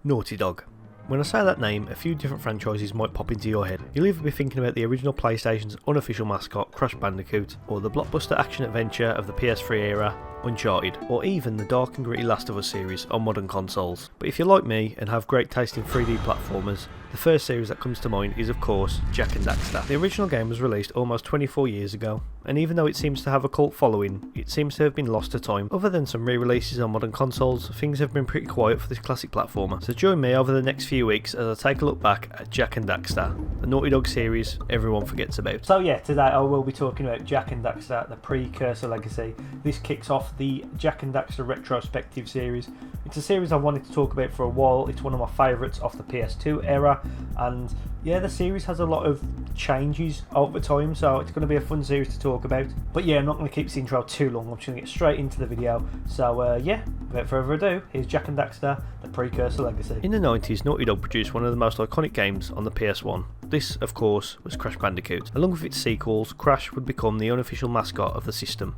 Naughty Dog. When I say that name, a few different franchises might pop into your head. You'll either be thinking about the original PlayStation's unofficial mascot, Crash Bandicoot, or the blockbuster action-adventure of the PS3 era, Uncharted, or even the dark and gritty Last of Us series on modern consoles. But if you're like me and have great taste in 3D platformers, the first series that comes to mind is of course Jak and Daxter. The original game was released almost 24 years ago, and even though it seems to have a cult following, it seems to have been lost to time. Other than some re-releases on modern consoles, things have been pretty quiet for this classic platformer. So join me over the next few weeks as I take a look back at Jak and Daxter, the Naughty Dog series everyone forgets about. So yeah, today I will be talking about Jak and Daxter, the Precursor legacy. This kicks off the Jak and Daxter Retrospective series. It's a series I wanted to talk about for a while. It's one of my favourites off the PS2 era, and yeah, the series has a lot of changes over time, so it's going to be a fun series to talk about. But yeah, I'm not going to keep this intro too long, I'm just going to get straight into the video. So yeah, without further ado, here's Jak and Daxter, the Precursor legacy. In the 90s, Naughty Dog produced one of the most iconic games on the PS1. This, of course, was Crash Bandicoot. Along with its sequels, Crash would become the unofficial mascot of the system.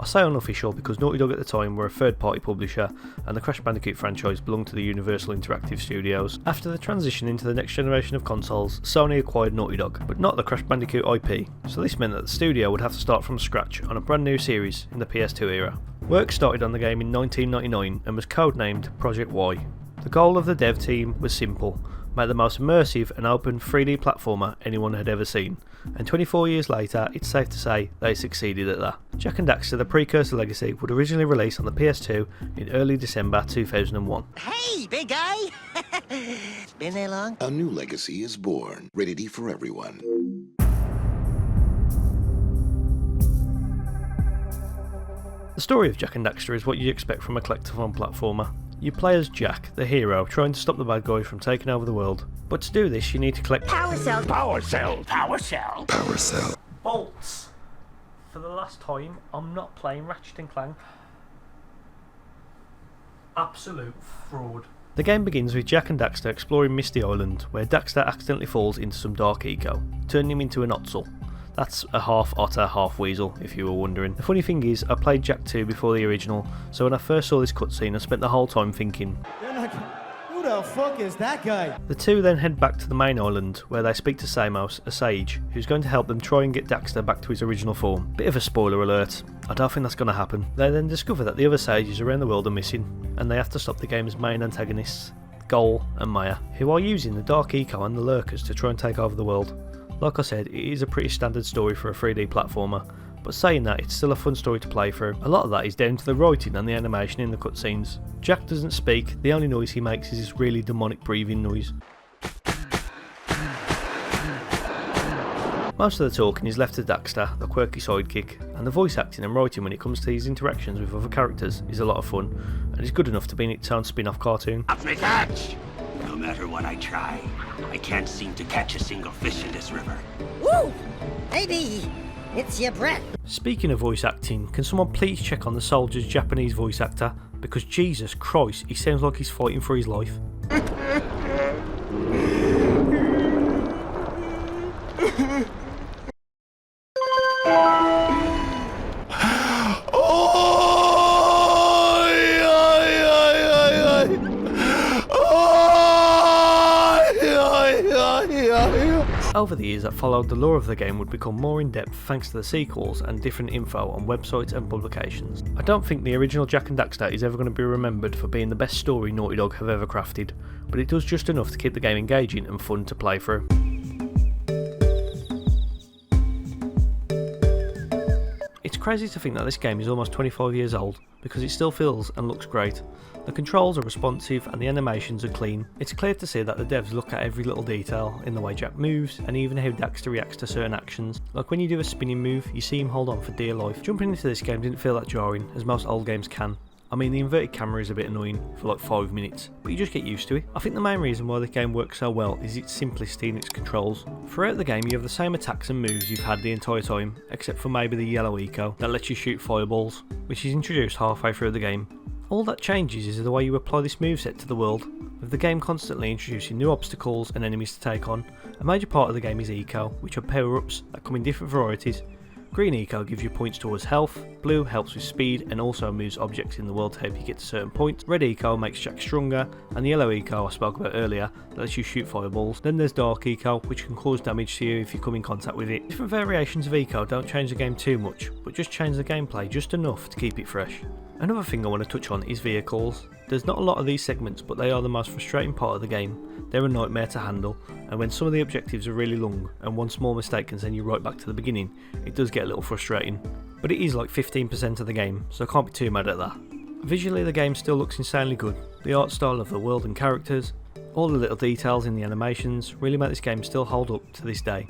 I say unofficial because Naughty Dog at the time were a third-party publisher, and the Crash Bandicoot franchise belonged to the Universal Interactive Studios. After the transition into the next generation of consoles, Sony acquired Naughty Dog, but not the Crash Bandicoot IP, so this meant that the studio would have to start from scratch on a brand new series in the PS2 era. Work started on the game in 1999 and was codenamed Project Y. The goal of the dev team was simple: make the most immersive and open 3D platformer anyone had ever seen, and 24 years later it's safe to say they succeeded at that. Jak and Daxter The Precursor legacy would originally release on the PS2 in early December 2001. Hey, big guy! Been there long? A new legacy is born, ready for everyone. The story of Jak and Daxter is what you'd expect from a collectathon platformer. You play as Jak, the hero, trying to stop the bad guys from taking over the world. But to do this, you need to collect Power cell! Power cell! Power cell! Power cell! bolts. For the last time, I'm not playing Ratchet and Clank. Absolute fraud. The game begins with Jak and Daxter exploring Misty Island, where Daxter accidentally falls into some dark eco, turning him into an ottsel. That's a half otter, half weasel, if you were wondering. The funny thing is, I played Jak 2 before the original, so when I first saw this cutscene, I spent the whole time thinking, who the fuck is that guy? The two then head back to the main island, where they speak to Samos, a sage, who's going to help them try and get Daxter back to his original form. Bit of a spoiler alert, I don't think that's going to happen. They then discover that the other sages around the world are missing, and they have to stop the game's main antagonists, Goal and Maya, who are using the dark eco and the lurkers to try and take over the world. Like I said, it is a pretty standard story for a 3D platformer, but saying that, it's still a fun story to play through. A lot of that is down to the writing and the animation in the cutscenes. Jak doesn't speak, the only noise he makes is this really demonic breathing noise. Most of the talking is left to Daxter, the quirky sidekick, and the voice acting and writing when it comes to his interactions with other characters is a lot of fun, and is good enough to be in its own spin-off cartoon. Up me catch! No matter what I try, I can't seem to catch a single fish in this river. Woo! Maybe it's your breath. Speaking of voice acting, can someone please check on the soldier's Japanese voice actor? Because Jesus Christ, he sounds like he's fighting for his life. Over the years that followed, the lore of the game would become more in depth thanks to the sequels and different info on websites and publications. I don't think the original Jak and Daxter is ever going to be remembered for being the best story Naughty Dog have ever crafted, but it does just enough to keep the game engaging and fun to play through. It's crazy to think that this game is almost 25 years old, because it still feels and looks great. The controls are responsive and the animations are clean. It's clear to see that the devs look at every little detail in the way Jak moves, and even how Daxter reacts to certain actions. Like when you do a spinning move, you see him hold on for dear life. Jumping into this game didn't feel that jarring, as most old games can. I mean, the inverted camera is a bit annoying for like 5 minutes, but you just get used to it. I think the main reason why the game works so well is its simplicity in its controls. Throughout the game you have the same attacks and moves you've had the entire time, except for maybe the yellow eco that lets you shoot fireballs, which is introduced halfway through the game. All that changes is the way you apply this moveset to the world, with the game constantly introducing new obstacles and enemies to take on. A major part of the game is eco, which are power-ups that come in different varieties, Green eco gives you points towards health, blue helps with speed and also moves objects in the world to help you get to certain points, red eco makes Jak stronger, and the yellow eco I spoke about earlier that lets you shoot fireballs. Then there's dark eco, which can cause damage to you if you come in contact with it. Different variations of eco don't change the game too much, but just change the gameplay just enough to keep it fresh. Another thing I want to touch on is vehicles. There's not a lot of these segments, but they are the most frustrating part of the game. They're a nightmare to handle, and when some of the objectives are really long and one small mistake can send you right back to the beginning, it does get a little frustrating. But it is like 15% of the game, so I can't be too mad at that. Visually the game still looks insanely good. The art style of the world and characters, all the little details in the animations really make this game still hold up to this day.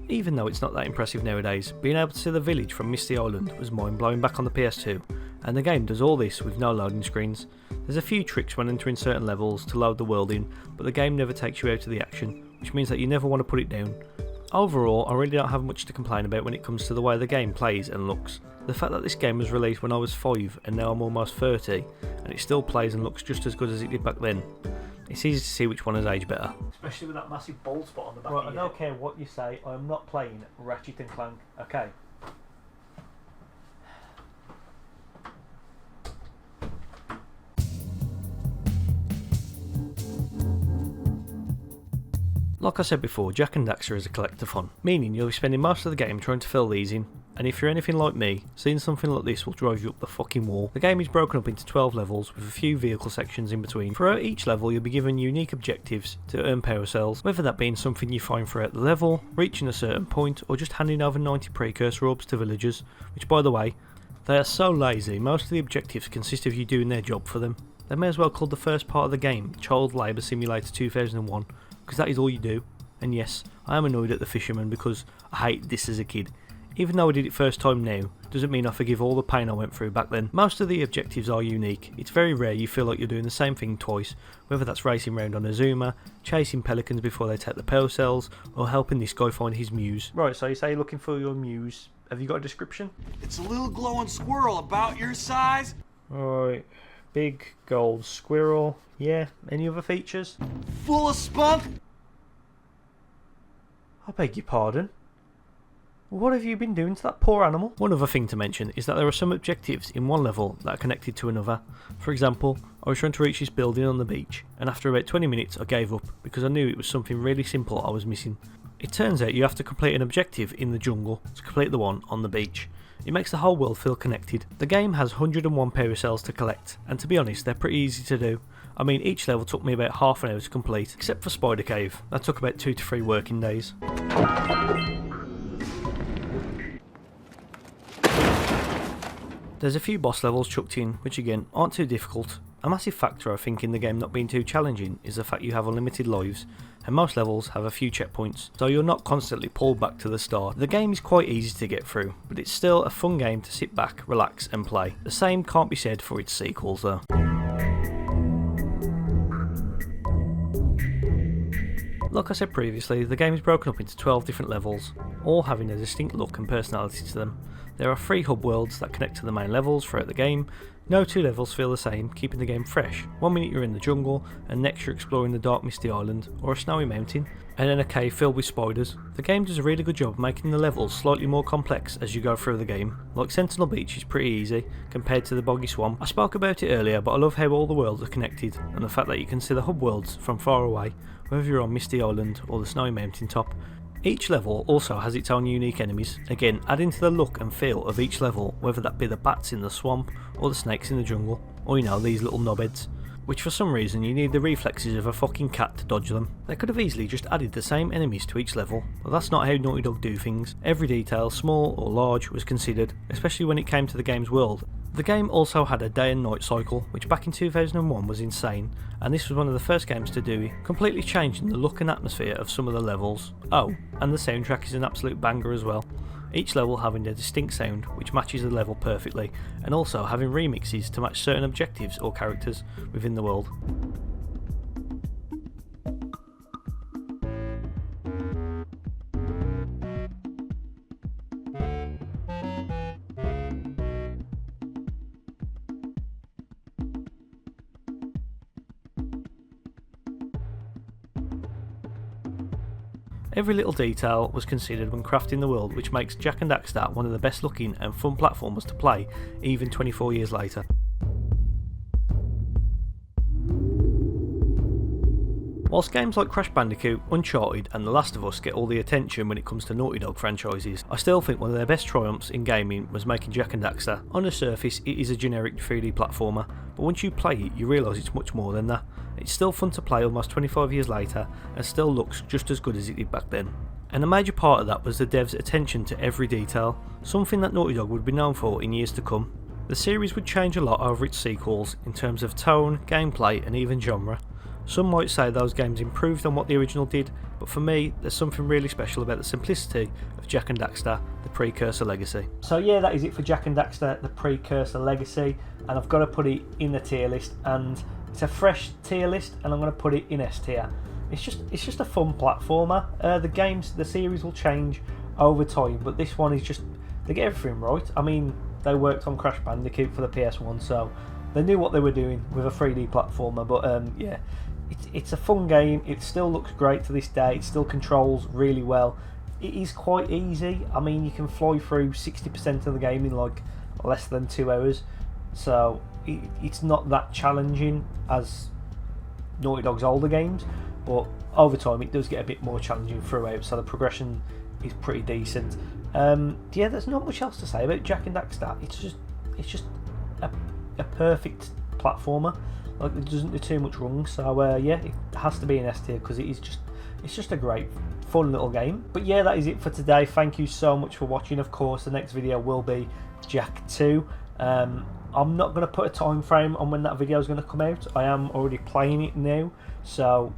Even though it's not that impressive nowadays, being able to see the village from Misty Island was mind blowing back on the PS2, and the game does all this with no loading screens. There's a few tricks when entering certain levels to load the world in, but the game never takes you out of the action, which means that you never want to put it down. Overall, I really don't have much to complain about when it comes to the way the game plays and looks. The fact that this game was released when I was 5 and now I'm almost 30, and it still plays and looks just as good as it did back then, it's easy to see which one has aged better. Especially with that massive bald spot on the back of your head. I don't care what you say, I am not playing Ratchet and Clank, okay? Like I said before, Jak and Daxter is a collectathon, meaning you'll be spending most of the game trying to fill these in, and if you're anything like me, seeing something like this will drive you up the fucking wall. The game is broken up into 12 levels with a few vehicle sections in between. Throughout each level you'll be given unique objectives to earn power cells, whether that being something you find throughout the level, reaching a certain point, or just handing over 90 precursor orbs to villagers, which by the way, they are so lazy, most of the objectives consist of you doing their job for them. They may as well call the first part of the game Child Labour Simulator 2001, because that is all you do. And yes, I am annoyed at the fisherman because I hated this as a kid. Even though I did it first time now, doesn't mean I forgive all the pain I went through back then. Most of the objectives are unique. It's very rare you feel like you're doing the same thing twice, whether that's racing around on a zoomer, chasing pelicans before they take the power cells, or helping this guy find his muse. Right, so you say you're looking for your muse. Have you got a description? It's a little glowing squirrel about your size. Right, big gold squirrel. Yeah, any other features? Full of spunk. I beg your pardon? What have you been doing to that poor animal? One other thing to mention is that there are some objectives in one level that are connected to another. For example, I was trying to reach this building on the beach, and after about 20 minutes I gave up because I knew it was something really simple I was missing. It turns out you have to complete an objective in the jungle to complete the one on the beach. It makes the whole world feel connected. The game has 101 power cells to collect, and to be honest they're pretty easy to do. I mean, each level took me about half an hour to complete, except for Spider Cave. That took about 2 to 3 working days. There's a few boss levels chucked in, which again aren't too difficult. A massive factor I think in the game not being too challenging is the fact you have unlimited lives, and most levels have a few checkpoints, so you're not constantly pulled back to the start. The game is quite easy to get through, but it's still a fun game to sit back, relax and play. The same can't be said for its sequels though. Like I said previously, the game is broken up into 12 different levels, all having a distinct look and personality to them. There are 3 hub worlds that connect to the main levels throughout the game. No 2 levels feel the same, keeping the game fresh. One minute you're in the jungle, and next you're exploring the dark misty island, or a snowy mountain, and then a cave filled with spiders. The game does a really good job making the levels slightly more complex as you go through the game. Like Sentinel Beach is pretty easy, compared to the boggy swamp. I spoke about it earlier, but I love how all the worlds are connected, and the fact that you can see the hub worlds from far away, whether you're on Misty Island or the snowy mountain top. Each level also has its own unique enemies, again adding to the look and feel of each level, whether that be the bats in the swamp or the snakes in the jungle, or you know, these little knobheads, which for some reason you need the reflexes of a fucking cat to dodge them. They could have easily just added the same enemies to each level, but that's not how Naughty Dog do things. Every detail, small or large, was considered, especially when it came to the game's world. The game also had a day and night cycle, which back in 2001 was insane, and this was one of the first games to do it, completely changing the look and atmosphere of some of the levels. Oh, and the soundtrack is an absolute banger as well. Each level having a distinct sound which matches the level perfectly, and also having remixes to match certain objectives or characters within the world. Every little detail was considered when crafting the world, which makes Jak and Daxter one of the best looking and fun platformers to play even 24 years later. Whilst games like Crash Bandicoot, Uncharted and The Last of Us get all the attention when it comes to Naughty Dog franchises, I still think one of their best triumphs in gaming was making Jak and Daxter. On the surface it is a generic 3D platformer, but once you play it you realise it's much more than that. It's still fun to play almost 25 years later and still looks just as good as it did back then. And a major part of that was the devs' attention to every detail, something that Naughty Dog would be known for in years to come. The series would change a lot over its sequels in terms of tone, gameplay and even genre. Some might say those games improved on what the original did, but for me there's something really special about the simplicity of Jak and Daxter The Precursor Legacy. So yeah, that is it for Jak and Daxter The Precursor Legacy, and I've got to put it in the tier list, and it's a fresh tier list and I'm going to put it in S tier. It's just a fun platformer. The series will change over time, but this one is just, they get everything right. I mean, they worked on Crash Bandicoot for the PS1, so they knew what they were doing with a 3D platformer, but yeah. It's a fun game, it still looks great to this day, it still controls really well. It is quite easy, I mean you can fly through 60% of the game in like less than 2 hours, so it's not that challenging as Naughty Dog's older games, but over time it does get a bit more challenging throughout, so the progression is pretty decent. Yeah, there's not much else to say about Jak and Daxter. It's just a perfect platformer. Like, it doesn't do too much wrong, so yeah, it has to be an S tier because it's just a great fun little game. But yeah, that is it for today. Thank you so much for watching. Of course the next video will be Jak 2. I'm not going to put a time frame on when that video is going to come out. I am already playing it now, so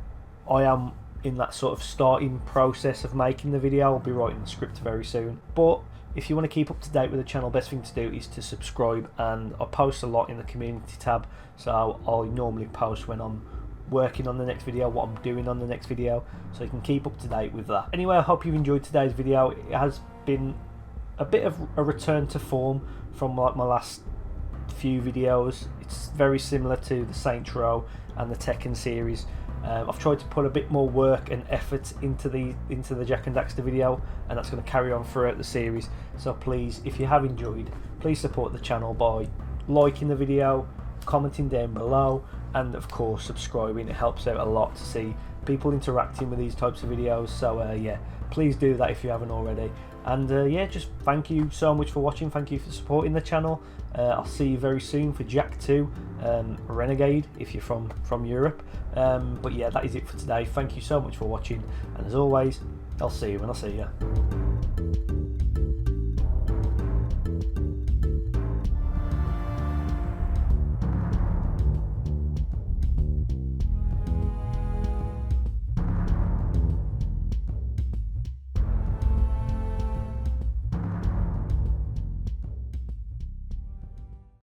I am in that sort of starting process of making the video. I'll be writing the script very soon, but if you want to keep up to date with the channel, best thing to do is to subscribe, and I post a lot in the community tab, so I'll normally post when I'm working on the next video, what I'm doing on the next video, so you can keep up to date with that. Anyway, I hope you've enjoyed today's video. It has been a bit of a return to form from like my last few videos. It's very similar to the Saints Row and the Tekken series. I've tried to put a bit more work and effort into the Jak and Daxter video, and that's going to carry on throughout the series. So please, if you have enjoyed, please support the channel by liking the video, commenting down below, and of course subscribing. It helps out a lot to see people interacting with these types of videos, so yeah, please do that if you haven't already. And yeah, just thank you so much for watching, thank you for supporting the channel. I'll see you very soon for Jak 2 Renegade if you're from Europe. But yeah, that is it for today. Thank you so much for watching, and as always, I'll see you when I see you.